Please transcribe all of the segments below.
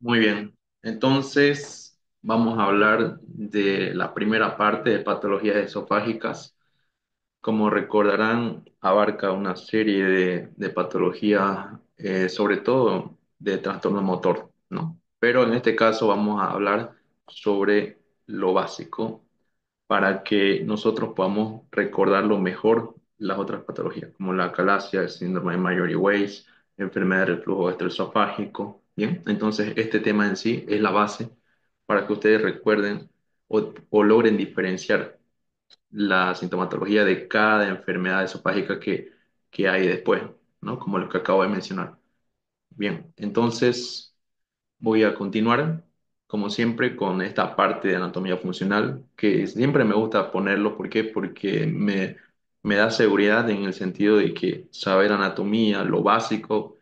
Muy bien, entonces vamos a hablar de la primera parte de patologías esofágicas. Como recordarán, abarca una serie de patologías, sobre todo de trastorno motor, ¿no? Pero en este caso vamos a hablar sobre lo básico para que nosotros podamos recordarlo mejor las otras patologías, como la acalasia, el síndrome de Mayory-Weiss, enfermedad del reflujo gastroesofágico. Bien, entonces este tema en sí es la base para que ustedes recuerden o logren diferenciar la sintomatología de cada enfermedad esofágica que hay después, ¿no? Como lo que acabo de mencionar. Bien, entonces voy a continuar, como siempre, con esta parte de anatomía funcional, que siempre me gusta ponerlo. ¿Por qué? Porque me da seguridad en el sentido de que saber anatomía, lo básico,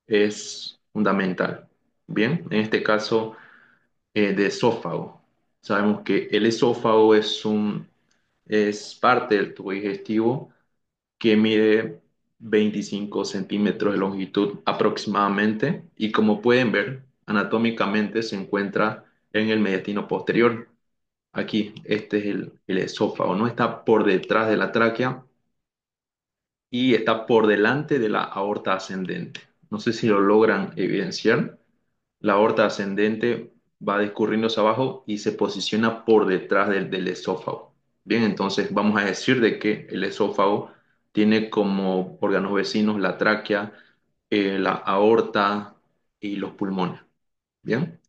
es fundamental. Bien, en este caso, de esófago. Sabemos que el esófago es parte del tubo digestivo que mide 25 centímetros de longitud aproximadamente y como pueden ver, anatómicamente se encuentra en el mediastino posterior. Aquí, este es el esófago, ¿no? Está por detrás de la tráquea y está por delante de la aorta ascendente. No sé si lo logran evidenciar. La aorta ascendente va discurriendo hacia abajo y se posiciona por detrás del esófago. Bien, entonces vamos a decir de que el esófago tiene como órganos vecinos la tráquea, la aorta y los pulmones. Bien.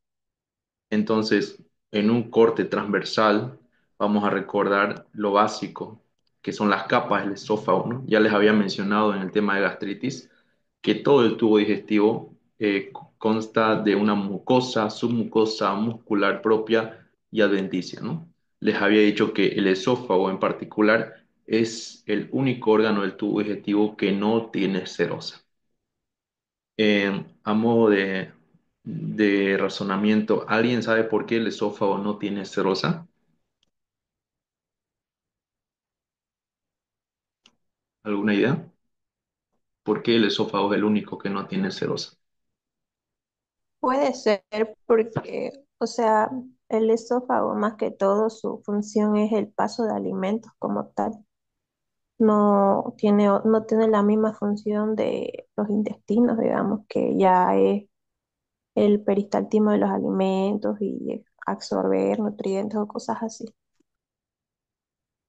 Entonces, en un corte transversal, vamos a recordar lo básico, que son las capas del esófago, ¿no? Ya les había mencionado en el tema de gastritis que todo el tubo digestivo consta de una mucosa, submucosa muscular propia y adventicia, ¿no? Les había dicho que el esófago en particular es el único órgano del tubo digestivo que no tiene serosa. A modo de razonamiento, ¿alguien sabe por qué el esófago no tiene serosa? ¿Alguna idea? ¿Por qué el esófago es el único que no tiene serosa? Puede ser porque, o sea, el esófago más que todo su función es el paso de alimentos como tal. No tiene la misma función de los intestinos, digamos, que ya es el peristaltismo de los alimentos y absorber nutrientes o cosas así.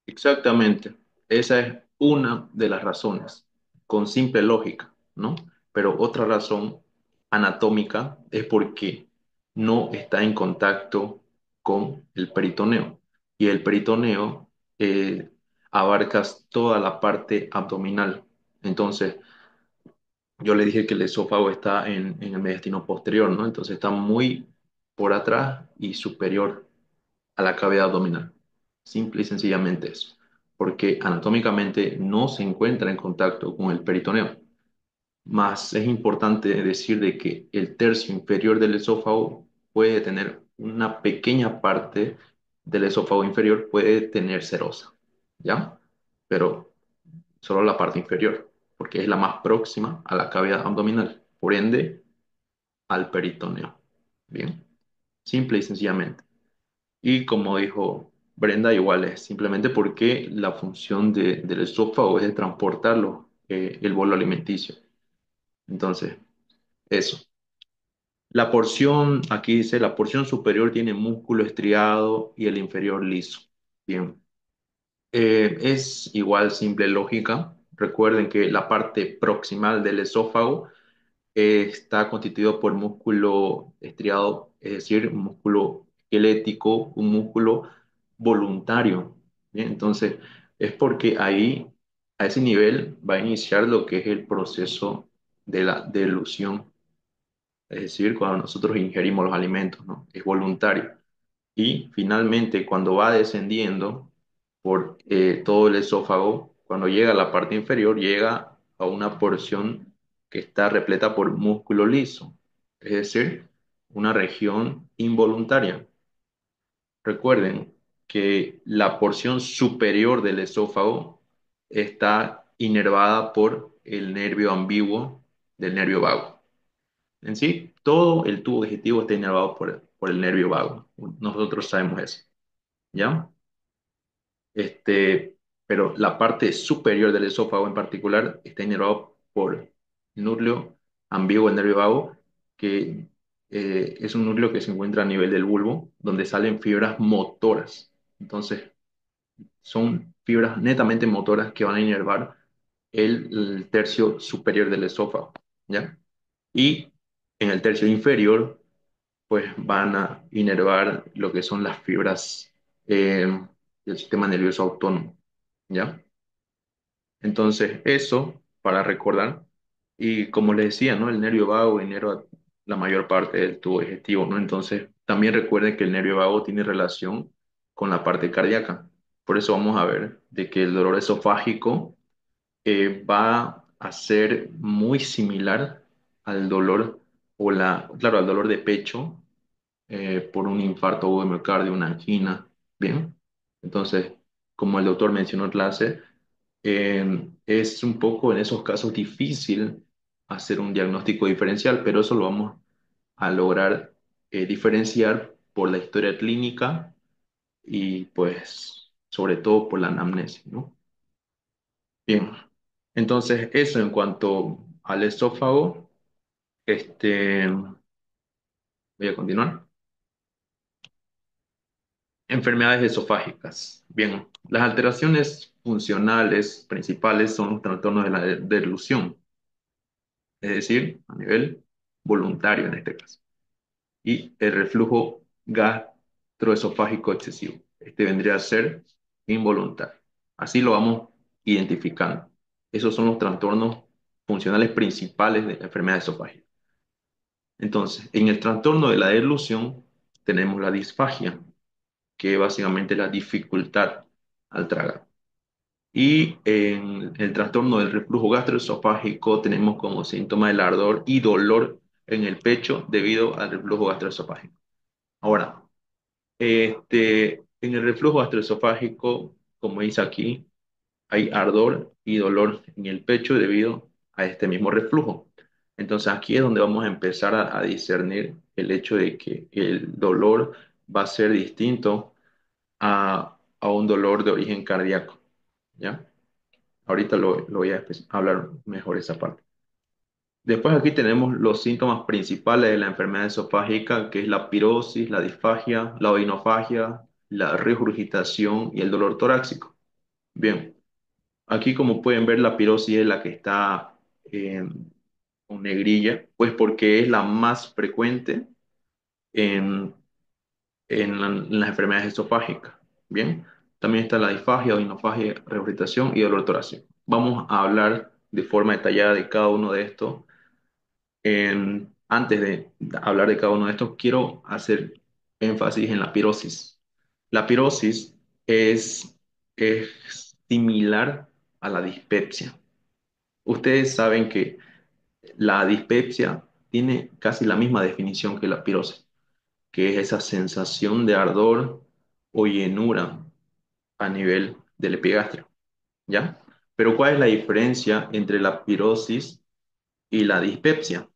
Exactamente. Esa es una de las razones, con simple lógica, ¿no? Pero otra razón anatómica es porque no está en contacto con el peritoneo. Y el peritoneo abarca toda la parte abdominal. Entonces, yo le dije que el esófago está en el mediastino posterior, ¿no? Entonces está muy por atrás y superior a la cavidad abdominal. Simple y sencillamente eso. Porque anatómicamente no se encuentra en contacto con el peritoneo. Más es importante decir de que el tercio inferior del esófago puede tener una pequeña parte del esófago inferior, puede tener serosa, ¿ya? Pero solo la parte inferior, porque es la más próxima a la cavidad abdominal, por ende, al peritoneo. Bien, simple y sencillamente. Y como dijo Brenda, igual es simplemente porque la función del esófago es de transportarlo, el bolo alimenticio. Entonces, eso. La porción, aquí dice, la porción superior tiene músculo estriado y el inferior liso. Bien. Es igual simple lógica. Recuerden que la parte proximal del esófago está constituido por músculo estriado, es decir, un músculo esquelético, un músculo voluntario. ¿Bien? Entonces, es porque ahí, a ese nivel, va a iniciar lo que es el proceso de la delusión, es decir, cuando nosotros ingerimos los alimentos, ¿no? Es voluntario. Y finalmente, cuando va descendiendo por todo el esófago, cuando llega a la parte inferior, llega a una porción que está repleta por músculo liso, es decir, una región involuntaria. Recuerden que la porción superior del esófago está inervada por el nervio ambiguo del nervio vago. En sí, todo el tubo digestivo está inervado por el nervio vago. Nosotros sabemos eso, ¿ya? Pero la parte superior del esófago en particular está inervado por el núcleo ambiguo del nervio vago, que es un núcleo que se encuentra a nivel del bulbo, donde salen fibras motoras. Entonces, son fibras netamente motoras que van a inervar el tercio superior del esófago, ¿ya? Y en el tercio inferior, pues van a inervar lo que son las fibras del sistema nervioso autónomo, ¿ya? Entonces, eso para recordar. Y como les decía, ¿no? El nervio vago inerva la mayor parte del tubo digestivo, ¿no? Entonces, también recuerden que el nervio vago tiene relación con la parte cardíaca. Por eso vamos a ver de que el dolor esofágico va a ser muy similar al dolor claro, al dolor de pecho por un infarto o de miocardio, una angina, ¿bien? Entonces, como el doctor mencionó en clase, es un poco en esos casos difícil hacer un diagnóstico diferencial, pero eso lo vamos a lograr diferenciar por la historia clínica y pues sobre todo por la anamnesis, ¿no? Bien, entonces eso en cuanto al esófago, voy a continuar. Enfermedades esofágicas. Bien, las alteraciones funcionales principales son los trastornos de la deglución, es decir, a nivel voluntario en este caso, y el reflujo gastroesofágico excesivo. Este vendría a ser involuntario. Así lo vamos identificando. Esos son los trastornos funcionales principales de la enfermedad esofágica. Entonces, en el trastorno de la deglución tenemos la disfagia, que básicamente es la dificultad al tragar. Y en el trastorno del reflujo gastroesofágico tenemos como síntoma el ardor y dolor en el pecho debido al reflujo gastroesofágico. Ahora, en el reflujo gastroesofágico, como dice aquí, hay ardor y dolor en el pecho debido a este mismo reflujo. Entonces aquí es donde vamos a empezar a discernir el hecho de que el dolor va a ser distinto a un dolor de origen cardíaco, ¿ya? Ahorita lo voy a hablar mejor esa parte. Después aquí tenemos los síntomas principales de la enfermedad esofágica, que es la pirosis, la disfagia, la oinofagia, la regurgitación y el dolor torácico. Bien, aquí como pueden ver la pirosis es la que está con negrilla, pues porque es la más frecuente en, en las enfermedades esofágicas. Bien, también está la disfagia, oinofagia, regurgitación y dolor torácico. Vamos a hablar de forma detallada de cada uno de estos. Antes de hablar de cada uno de estos, quiero hacer énfasis en la pirosis. La pirosis es similar a la dispepsia. Ustedes saben que la dispepsia tiene casi la misma definición que la pirosis, que es esa sensación de ardor o llenura a nivel del epigastrio, ¿ya? Pero ¿cuál es la diferencia entre la pirosis y la dispepsia?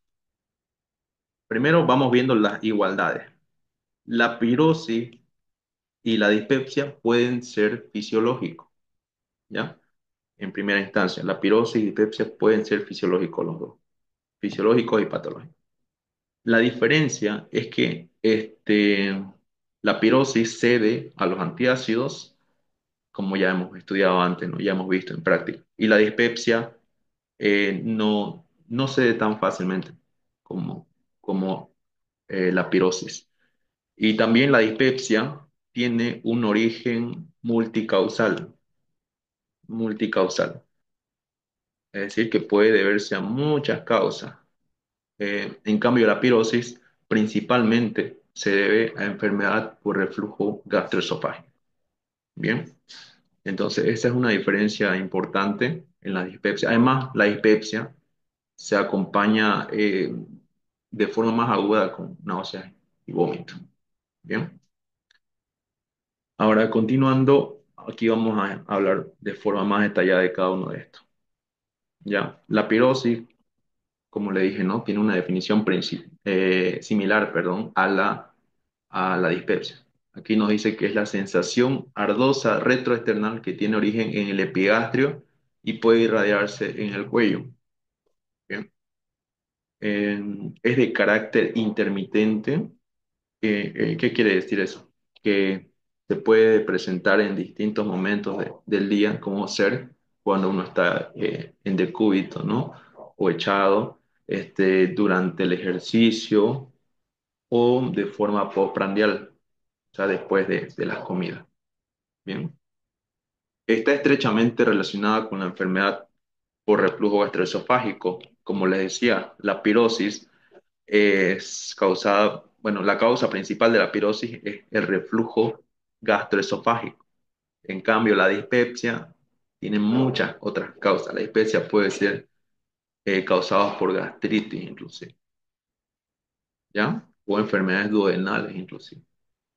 Primero vamos viendo las igualdades. La pirosis y la dispepsia pueden ser fisiológicos, ¿ya? En primera instancia, la pirosis y dispepsia pueden ser fisiológicos los dos, fisiológicos y patológicos. La diferencia es que la pirosis cede a los antiácidos, como ya hemos estudiado antes, ¿no? Ya hemos visto en práctica, y la dispepsia no cede tan fácilmente como la pirosis. Y también la dispepsia tiene un origen multicausal, es decir, que puede deberse a muchas causas. En cambio, la pirosis principalmente se debe a enfermedad por reflujo gastroesofágico. Bien, entonces esa es una diferencia importante en la dispepsia. Además, la dispepsia se acompaña de forma más aguda con náuseas y vómito. Bien. Ahora, continuando, aquí vamos a hablar de forma más detallada de cada uno de estos. Ya, la pirosis, como le dije, ¿no? Tiene una definición similar, perdón, a la dispepsia. Aquí nos dice que es la sensación ardosa retroesternal que tiene origen en el epigastrio y puede irradiarse en el cuello. ¿Bien? Es de carácter intermitente. ¿Qué quiere decir eso? Que se puede presentar en distintos momentos del día, como ser cuando uno está en decúbito, ¿no? O echado, durante el ejercicio o de forma postprandial, o sea, después de las comidas. Bien. Está estrechamente relacionada con la enfermedad por reflujo gastroesofágico. Como les decía, la pirosis es causada, bueno, la causa principal de la pirosis es el reflujo gastroesofágico. En cambio, la dispepsia tiene muchas otras causas. La dispepsia puede ser causada por gastritis, inclusive, ¿ya? O enfermedades duodenales, inclusive.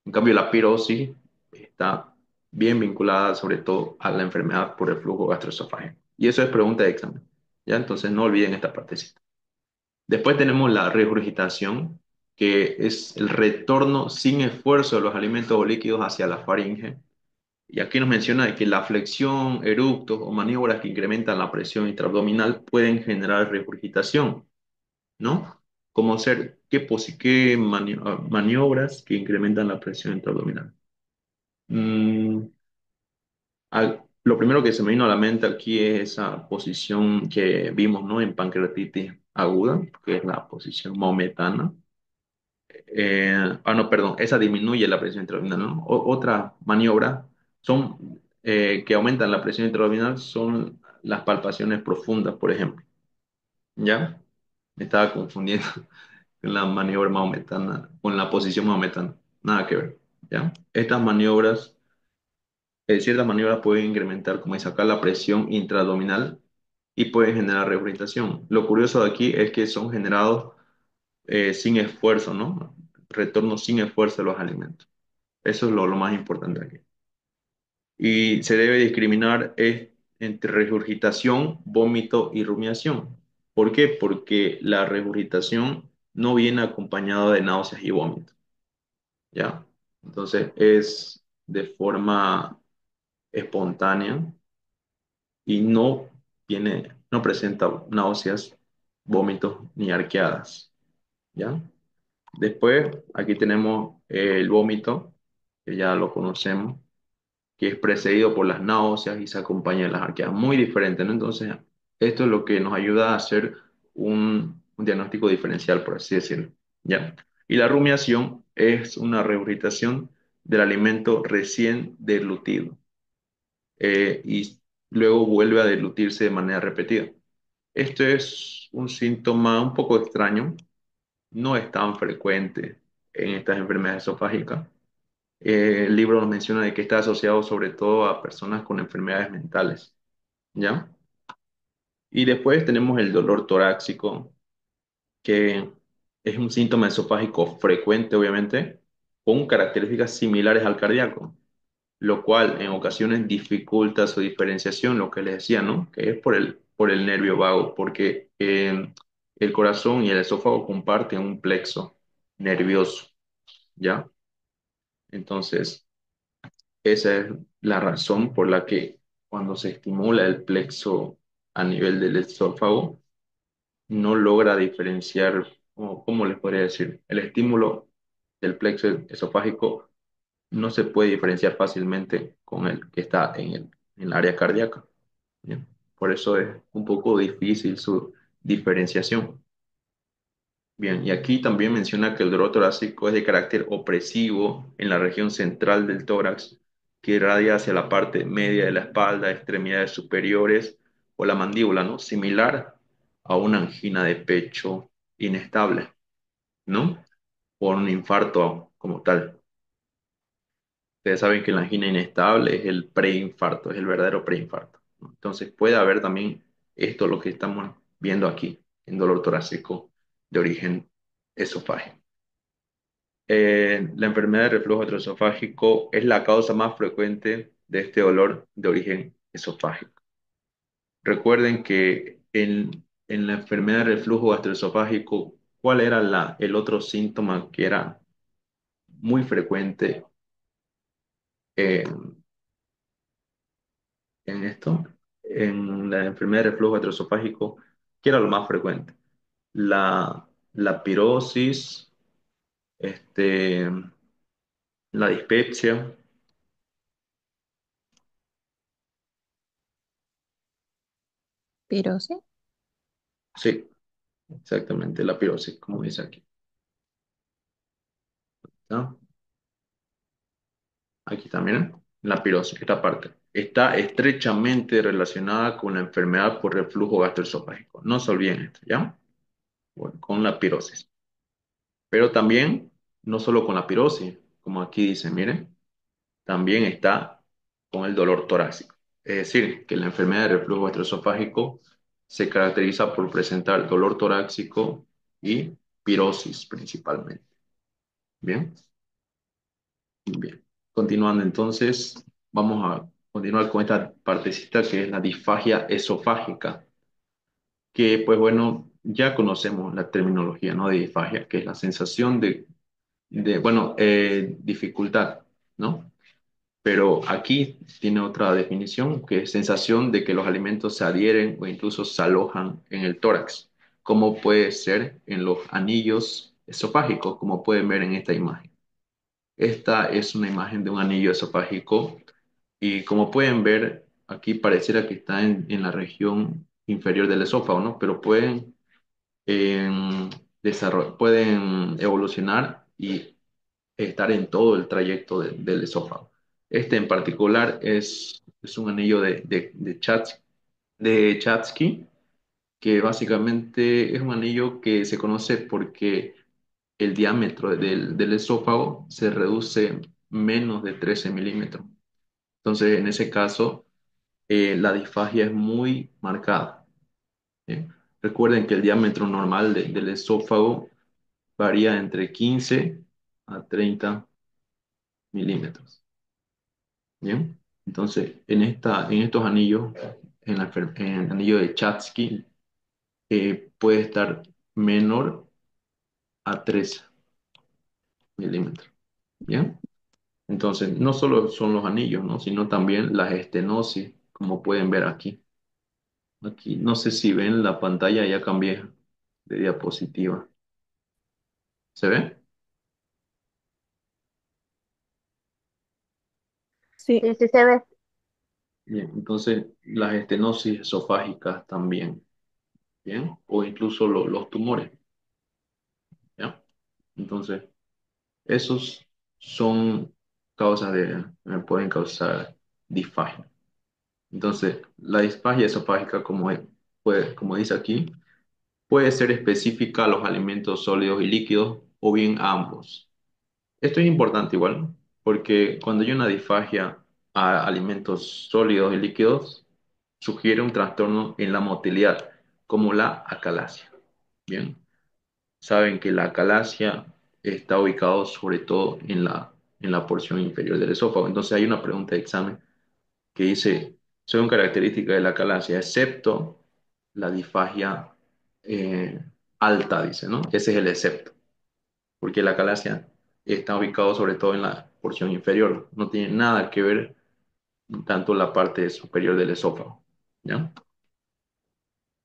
En cambio, la pirosis está bien vinculada sobre todo a la enfermedad por reflujo gastroesofágico. Y eso es pregunta de examen, ¿ya? Entonces, no olviden esta partecita. Después tenemos la regurgitación, que es el retorno sin esfuerzo de los alimentos o líquidos hacia la faringe. Y aquí nos menciona que la flexión, eructos o maniobras que incrementan la presión intraabdominal pueden generar regurgitación, ¿no? Como ser, ¿qué maniobras que incrementan la presión intraabdominal? Mm, lo primero que se me vino a la mente aquí es esa posición que vimos, ¿no? En pancreatitis aguda, que es la posición maometana. No, perdón, esa disminuye la presión intraabdominal, ¿no? Otra maniobra que aumentan la presión intraabdominal son las palpaciones profundas, por ejemplo. ¿Ya? Me estaba confundiendo con la maniobra maometana, con la posición maometana. Nada que ver. ¿Ya? Ciertas maniobras pueden incrementar, como dice acá, la presión intraabdominal y pueden generar regurgitación. Lo curioso de aquí es que son generados sin esfuerzo, ¿no? Retorno sin esfuerzo de los alimentos. Eso es lo más importante aquí. Y se debe discriminar entre regurgitación, vómito y rumiación. ¿Por qué? Porque la regurgitación no viene acompañada de náuseas y vómitos, ¿ya? Entonces es de forma espontánea y no presenta náuseas, vómitos ni arqueadas, ¿ya? Después, aquí tenemos el vómito, que ya lo conocemos, que es precedido por las náuseas y se acompaña de las arqueas. Muy diferente, ¿no? Entonces, esto es lo que nos ayuda a hacer un diagnóstico diferencial, por así decirlo, ¿ya? Y la rumiación es una regurgitación del alimento recién deglutido y luego vuelve a deglutirse de manera repetida. Esto es un síntoma un poco extraño, no es tan frecuente en estas enfermedades esofágicas. El libro nos menciona de que está asociado sobre todo a personas con enfermedades mentales, ¿ya? Y después tenemos el dolor torácico, que es un síntoma esofágico frecuente, obviamente, con características similares al cardíaco, lo cual en ocasiones dificulta su diferenciación, lo que les decía, ¿no? Que es por el nervio vago, porque el corazón y el esófago comparten un plexo nervioso, ¿ya? Entonces, esa es la razón por la que cuando se estimula el plexo a nivel del esófago, no logra diferenciar, o ¿cómo les podría decir? El estímulo del plexo esofágico no se puede diferenciar fácilmente con el que está en el área cardíaca. ¿Bien? Por eso es un poco difícil su diferenciación. Bien, y aquí también menciona que el dolor torácico es de carácter opresivo en la región central del tórax, que irradia hacia la parte media de la espalda, extremidades superiores o la mandíbula, ¿no? Similar a una angina de pecho inestable, ¿no? O un infarto como tal. Ustedes saben que la angina inestable es el preinfarto, es el verdadero preinfarto, ¿no? Entonces puede haber también esto, lo que estamos viendo aquí, en dolor torácico de origen esofágico. La enfermedad de reflujo gastroesofágico es la causa más frecuente de este dolor de origen esofágico. Recuerden que en la enfermedad de reflujo gastroesofágico, ¿cuál era el otro síntoma que era muy frecuente en, en esto? En la enfermedad de reflujo gastroesofágico, ¿qué era lo más frecuente? La pirosis, este, la dispepsia, Pero sí. sí, exactamente, la pirosis, como dice aquí. ¿No? Aquí también, la pirosis, esta parte. Está estrechamente relacionada con la enfermedad por reflujo gastroesofágico. No se olviden esto, ¿ya? Bueno, con la pirosis. Pero también, no solo con la pirosis, como aquí dice, miren, también está con el dolor torácico. Es decir, que la enfermedad de reflujo gastroesofágico se caracteriza por presentar dolor torácico y pirosis principalmente. Bien, bien. Continuando entonces, vamos a continuar con esta partecita que es la disfagia esofágica, que pues bueno, ya conocemos la terminología, ¿no? De disfagia, que es la sensación dificultad, ¿no? Pero aquí tiene otra definición, que es sensación de que los alimentos se adhieren o incluso se alojan en el tórax, como puede ser en los anillos esofágicos, como pueden ver en esta imagen. Esta es una imagen de un anillo esofágico y como pueden ver, aquí pareciera que está en la región inferior del esófago, ¿no? Pero em, pueden evolucionar y estar en todo el trayecto del esófago. Este en particular es un anillo de Chatsky, que básicamente es un anillo que se conoce porque el diámetro del esófago se reduce menos de 13 milímetros. Entonces, en ese caso, la disfagia es muy marcada. ¿Sí? Recuerden que el diámetro normal del esófago varía entre 15 a 30 milímetros. ¿Bien? Entonces, en estos anillos, en el anillo de Chatsky, puede estar menor a 13 milímetros. ¿Bien? Entonces, no solo son los anillos, ¿no? Sino también las estenosis, como pueden ver aquí. Aquí, no sé si ven la pantalla, ya cambié de diapositiva. ¿Se ve? Sí. Sí, sí se ve. Bien, entonces las estenosis esofágicas también, ¿bien? O incluso los tumores, ¿ya? Entonces, esos son causas pueden causar disfagia. Entonces, la disfagia esofágica, como dice aquí, puede ser específica a los alimentos sólidos y líquidos o bien a ambos. Esto es importante igual, porque cuando hay una disfagia a alimentos sólidos y líquidos, sugiere un trastorno en la motilidad, como la acalasia. Bien, saben que la acalasia está ubicado sobre todo en la porción inferior del esófago. Entonces hay una pregunta de examen que dice, son características de la acalasia, excepto la disfagia eh, alta, dice, ¿no? Ese es el excepto, porque la acalasia está ubicado sobre todo en la porción inferior, no tiene nada que ver tanto la parte superior del esófago, ¿ya?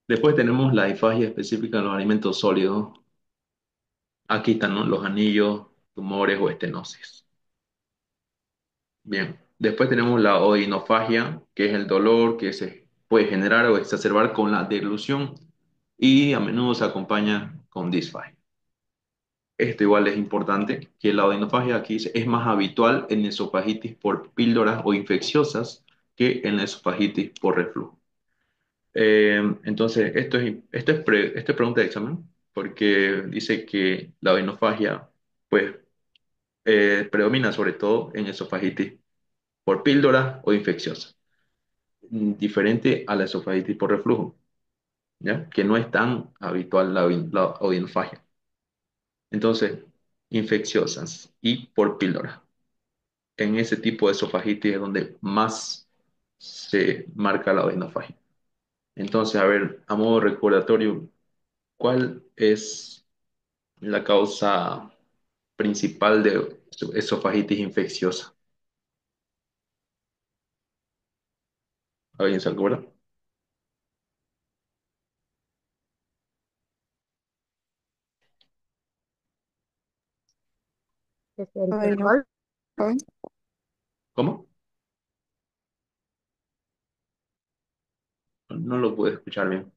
Después tenemos la disfagia específica de los alimentos sólidos. Aquí están, ¿no? Los anillos, tumores o estenosis. Bien. Después tenemos la odinofagia, que es el dolor que se puede generar o exacerbar con la deglución y a menudo se acompaña con disfagia. Esto igual es importante, que la odinofagia aquí es más habitual en esofagitis por píldoras o infecciosas que en la esofagitis por reflujo. Entonces, esto es pregunta de examen, porque dice que la odinofagia, pues, predomina sobre todo en esofagitis por píldora o infecciosa, diferente a la esofagitis por reflujo, ¿ya? Que no es tan habitual la odinofagia. Entonces, infecciosas y por píldora. En ese tipo de esofagitis es donde más se marca la odinofagia. Entonces, a ver, a modo recordatorio, ¿cuál es la causa principal de esofagitis infecciosa? ¿Alguien se acuerda? Bueno, ¿Cómo? No lo pude escuchar bien.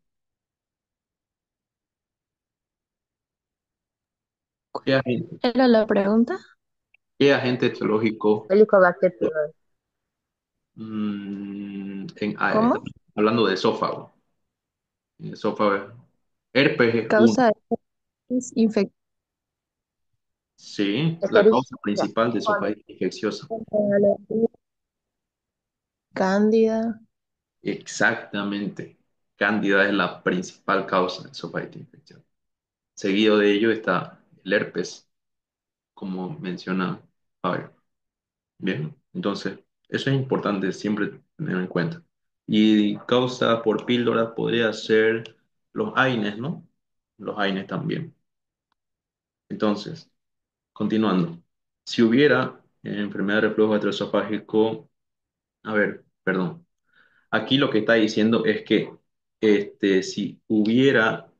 ¿Qué agente, ¿era la pregunta? qué agente etiológico, Helicobacter pylori. ¿Cómo? estamos hablando de esófago? Esófago. Herpes es uno. Causa de infección Sí, la causa Escherichia principal de coli. esofágitis infecciosa. cándida. Exactamente. Cándida es la principal causa de esofágitis infecciosa. Seguido de ello está el herpes, como menciona Fabio. Bien, entonces, eso es importante siempre tener en cuenta. Y causa por píldora podría ser los AINES, ¿no? Los AINES también. Entonces, continuando. Si hubiera enfermedad de reflujo gastroesofágico, a ver, perdón. Aquí lo que está diciendo es que si hubiera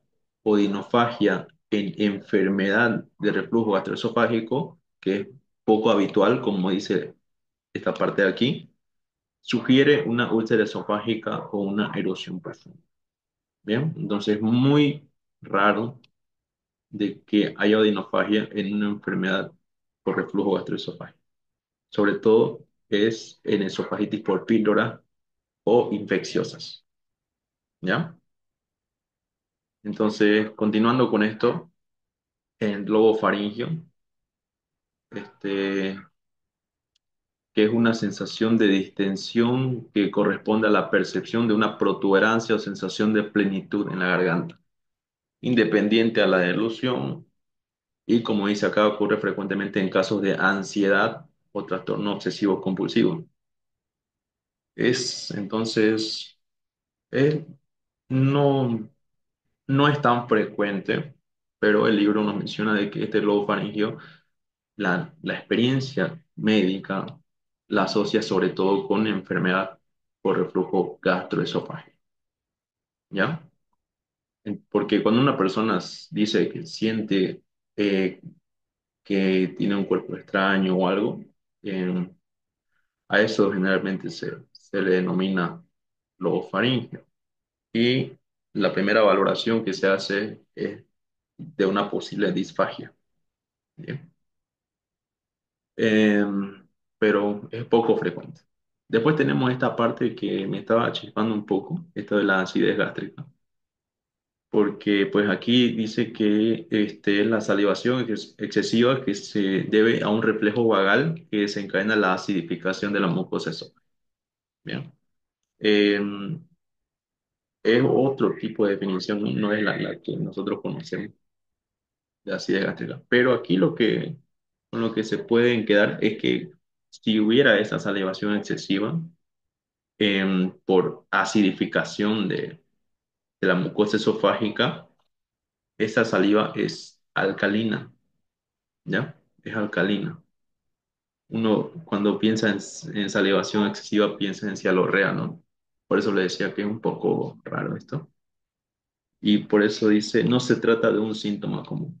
odinofagia en enfermedad de reflujo gastroesofágico, que es poco habitual, como dice esta parte de aquí, sugiere una úlcera esofágica o una erosión profunda. Bien, entonces es muy raro de que haya odinofagia en una enfermedad por reflujo gastroesofágico. Sobre todo es en esofagitis por píldora o infecciosas. ¿Ya? Entonces, continuando con esto, el globo faringio, este, que es una sensación de distensión que corresponde a la percepción de una protuberancia o sensación de plenitud en la garganta, independiente a la delusión, y como dice acá, ocurre frecuentemente en casos de ansiedad o trastorno obsesivo compulsivo. Es entonces, es- no, no es tan frecuente, pero el libro nos menciona de que este globo faringio la experiencia médica la asocia sobre todo con enfermedad por reflujo gastroesofágico, ¿ya? Porque cuando una persona dice que siente eh, que tiene un cuerpo extraño o algo, eh, a eso generalmente se le denomina logofaringio. Y la primera valoración que se hace es de una posible disfagia, ¿bien? Eh, pero es poco frecuente. Después tenemos esta parte que me estaba chispando un poco, esto de la acidez gástrica, porque pues aquí dice que es la salivación excesiva que se debe a un reflejo vagal que desencadena la acidificación de la mucosa esofágica. Bien. Eh, es otro tipo de definición, no es la que nosotros conocemos de acidez gástrica, pero aquí con lo que se pueden quedar es que si hubiera esa salivación excesiva, por acidificación de la mucosa esofágica, esa saliva es alcalina, ¿ya? Es alcalina. Uno cuando piensa en salivación excesiva piensa en cialorrea, ¿no? Por eso le decía que es un poco raro esto. Y por eso dice, no se trata de un síntoma común,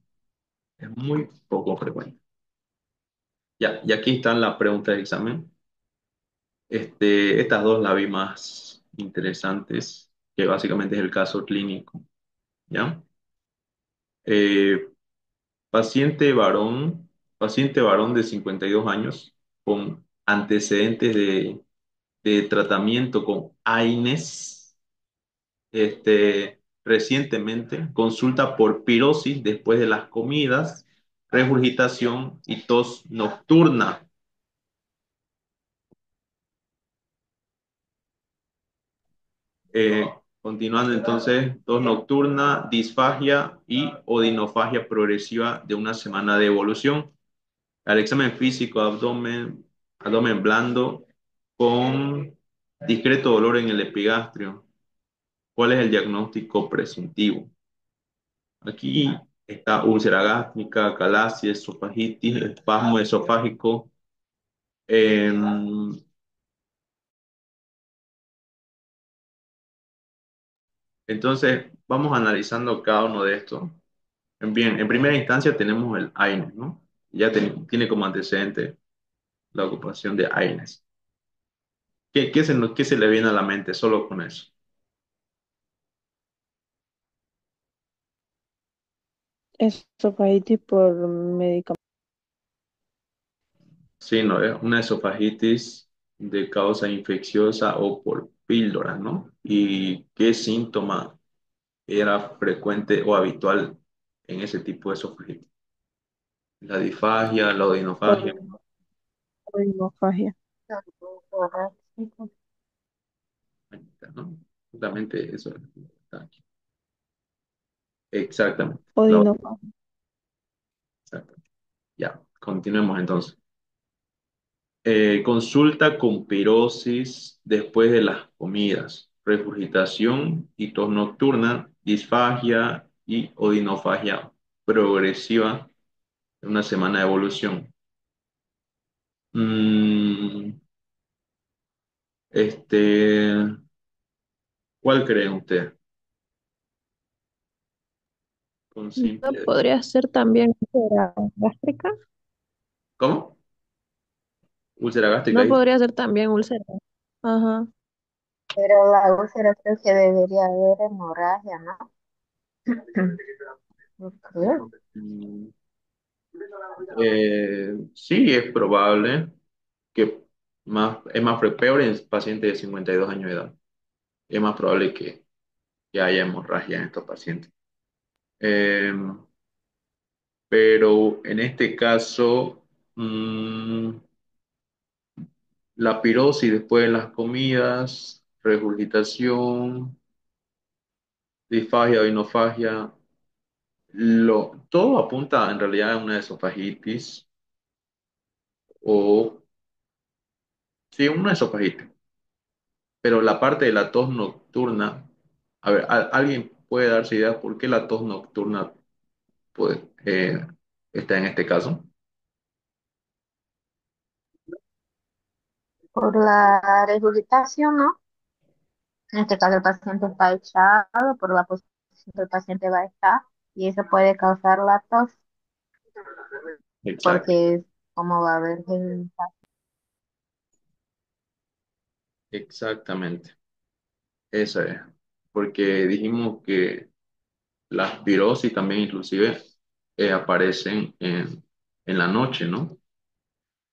es muy poco frecuente. Ya, y aquí están las preguntas de examen. Estas dos las vi más interesantes, que básicamente es el caso clínico, ¿ya? Eh, Paciente varón, paciente varón de 52 años con antecedentes de tratamiento con AINES, recientemente, consulta por pirosis después de las comidas, regurgitación y tos nocturna. Eh, Continuando entonces, tos nocturna, disfagia y odinofagia progresiva de una semana de evolución. Al examen físico, abdomen blando con discreto dolor en el epigastrio. ¿Cuál es el diagnóstico presuntivo? Aquí está úlcera gástrica, calasia, esofagitis, espasmo esofágico. Em, entonces, vamos analizando cada uno de estos. Bien, en primera instancia tenemos el AINES, ¿no? Ya tiene como antecedente la ocupación de AINES. ¿Qué se le viene a la mente solo con eso? Esofagititis por medicamento. Sí, ¿no? Es una esofagitis de causa infecciosa o por píldora, ¿no? ¿Y qué síntoma era frecuente o habitual en ese tipo de esofagitis? La disfagia, la odinofagia. Hemorragia. Ahí está, ¿no? Justamente eso está aquí. Exactamente. Odinofagia. Exactamente. Ya, continuemos entonces. Consulta con pirosis después de las comidas, regurgitación y tos nocturna, disfagia y odinofagia progresiva en una semana de evolución. Mm, este, ¿Cuál creen ustedes? Con ¿No simple. podría ser también úlcera gástrica? ¿Cómo? Úlcera gástrica ¿No ahí. podría ser también úlcera? Ajá. Pero la úlcera creo que debería haber hemorragia, ¿no? Yo creo. Mm, sí, es probable que peor en pacientes de 52 años de edad. Es más probable que haya hemorragia en estos pacientes. Eh, pero en este caso, mm, la pirosis después de las comidas, regurgitación, disfagia o inofagia, todo apunta en realidad a una esofagitis o, sí, una esofagitis. Pero la parte de la tos nocturna, a ver, ¿alguien puede darse idea por qué la tos nocturna pues, está en este caso? Por la regurgitación, ¿no? En este caso el paciente está echado, por la posición que el paciente va a estar, y eso puede causar la tos, Exacto, porque es como va a haber el... exactamente. Esa es. Porque dijimos que las pirosis también inclusive aparecen en la noche, ¿no?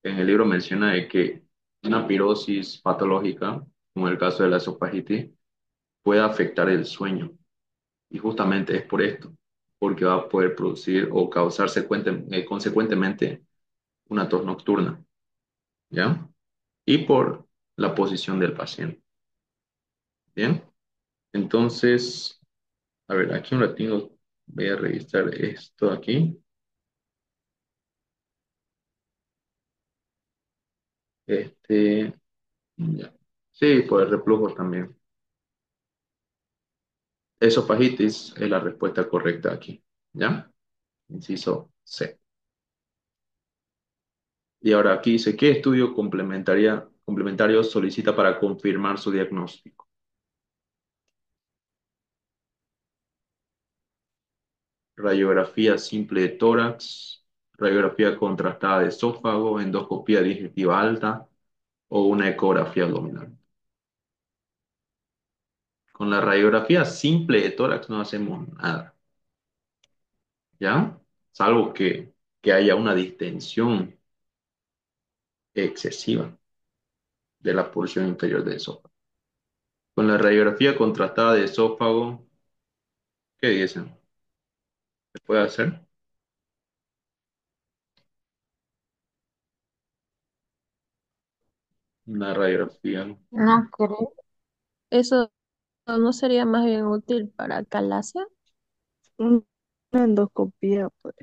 En el libro menciona de que una pirosis patológica, como el caso de la esofagitis, puede afectar el sueño. Y justamente es por esto, porque va a poder producir o causar consecuentemente una tos nocturna, ¿ya? Y por la posición del paciente, ¿bien? Entonces, a ver, aquí un ratito voy a revisar esto aquí. Este, ya. Sí, por el reflujo también. Esofagitis es la respuesta correcta aquí, ¿ya? Inciso C. Y ahora aquí dice, ¿qué estudio complementario solicita para confirmar su diagnóstico? Radiografía simple de tórax, radiografía contrastada de esófago, endoscopía digestiva alta o una ecografía abdominal. Con la radiografía simple de tórax no hacemos nada, ¿ya? Salvo que haya una distensión excesiva de la porción inferior del esófago. Con la radiografía contrastada de esófago, ¿qué dicen? ¿Se puede hacer? Una radiografía. No creo. ¿Eso no sería más bien útil para calasia? Una endoscopía, pues.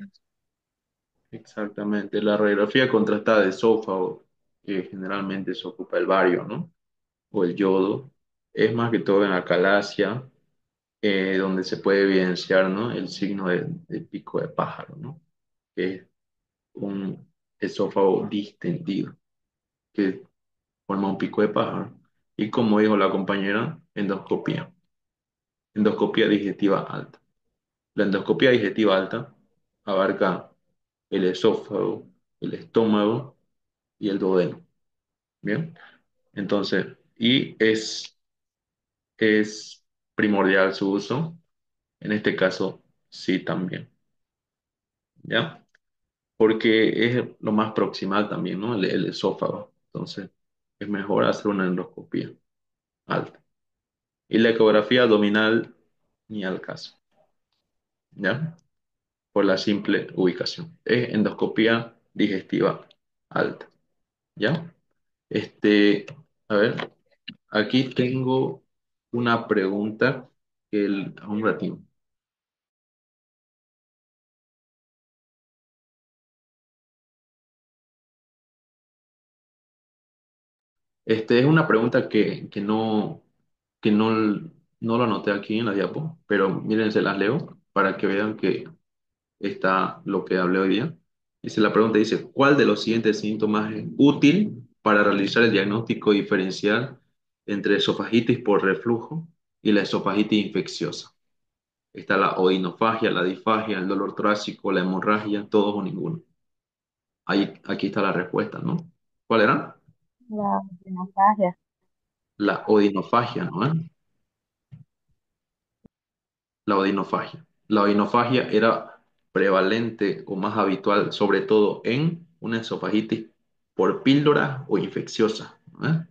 Exactamente. La radiografía contrastada de esófago, que generalmente se ocupa el bario, ¿no? O el yodo, es más que todo en acalasia donde se puede evidenciar, ¿no? El signo de pico de pájaro, ¿no? Que es un esófago distendido, que forma un pico de pájaro. Y como dijo la compañera, endoscopía digestiva alta. La endoscopía digestiva alta abarca el esófago, el estómago y el duodeno. Bien, entonces, es primordial su uso. En este caso, sí también. ¿Ya? Porque es lo más proximal también, ¿no? El esófago. Entonces, es mejor hacer una endoscopía alta. Y la ecografía abdominal, ni al caso, ¿ya? Por la simple ubicación. Es endoscopía digestiva alta, ¿ya? Este, a ver, aquí tengo una pregunta a un ratito. Es una pregunta que no lo anoté aquí en la diapo, pero miren, se las leo para que vean que está lo que hablé hoy día. Dice, la pregunta dice, ¿cuál de los siguientes síntomas es útil para realizar el diagnóstico diferencial entre esofagitis por reflujo y la esofagitis infecciosa? Está la odinofagia, la disfagia, el dolor torácico, la hemorragia, todos o ninguno. Ahí, aquí está la respuesta, ¿no? ¿Cuál era? La hemorragia. La odinofagia, ¿no? La odinofagia. La odinofagia era prevalente o más habitual, sobre todo en una esofagitis por píldora o infecciosa, ¿no?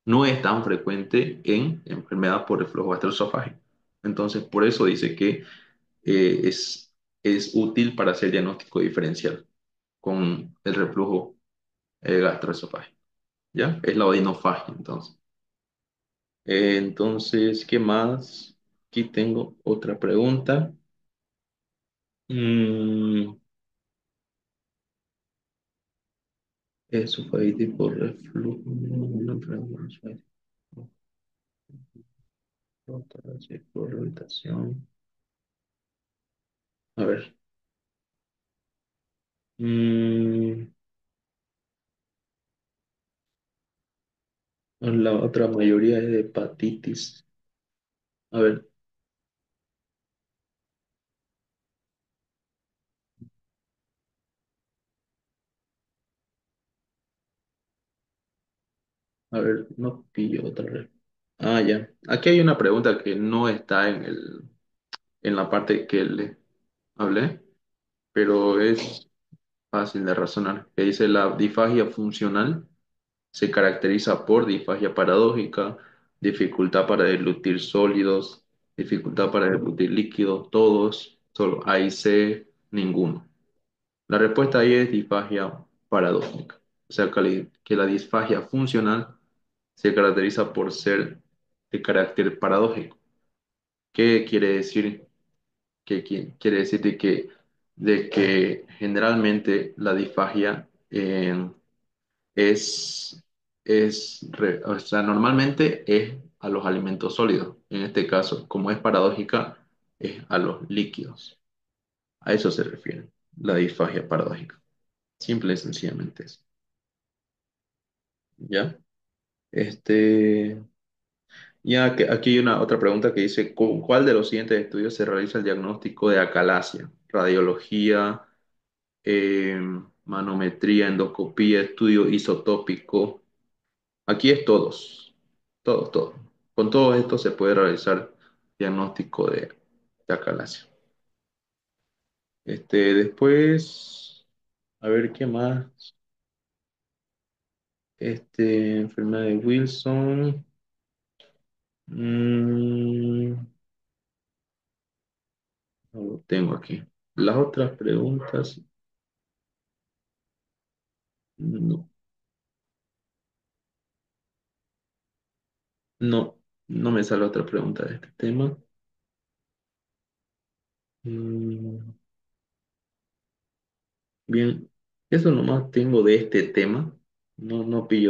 No es tan frecuente en enfermedad por reflujo gastroesofágico. Entonces, por eso dice que eh, es, es útil para hacer diagnóstico diferencial con el reflujo gastroesofágico. ¿Ya? Es la odinofagia, entonces. Entonces, ¿qué más? Aquí tengo otra pregunta. Mm, Esofágitis por reflujo, una enfermedad esofágica por irritación. A ver. Mm, la otra mayoría es de hepatitis. A ver, a ver, no pillo otra vez. Ah, ya. Aquí hay una pregunta que no está en la parte que le hablé, pero es fácil de razonar. Que dice la disfagia funcional se caracteriza por disfagia paradójica, dificultad para deglutir sólidos, dificultad para deglutir líquidos, todos, solo A y C, ninguno. La respuesta ahí es disfagia paradójica. O sea, que la disfagia funcional se caracteriza por ser de carácter paradójico. ¿Qué quiere decir? Quiere decir de que generalmente la disfagia es, o sea, normalmente es a los alimentos sólidos. En este caso, como es paradójica, es a los líquidos. A eso se refiere la disfagia paradójica. Simple y sencillamente eso. ¿Ya? Este, ya que aquí hay una otra pregunta que dice, ¿cuál de los siguientes estudios se realiza el diagnóstico de acalasia? Radiología, eh, manometría, endoscopía, estudio isotópico. Aquí es todos. Con todo esto se puede realizar diagnóstico de acalasia. Después, a ver qué más. Enfermedad de Wilson. Mm, no lo tengo aquí. Las otras preguntas, no, no, no me sale otra pregunta de este tema. Mm, bien, eso nomás tengo de este tema. No pillo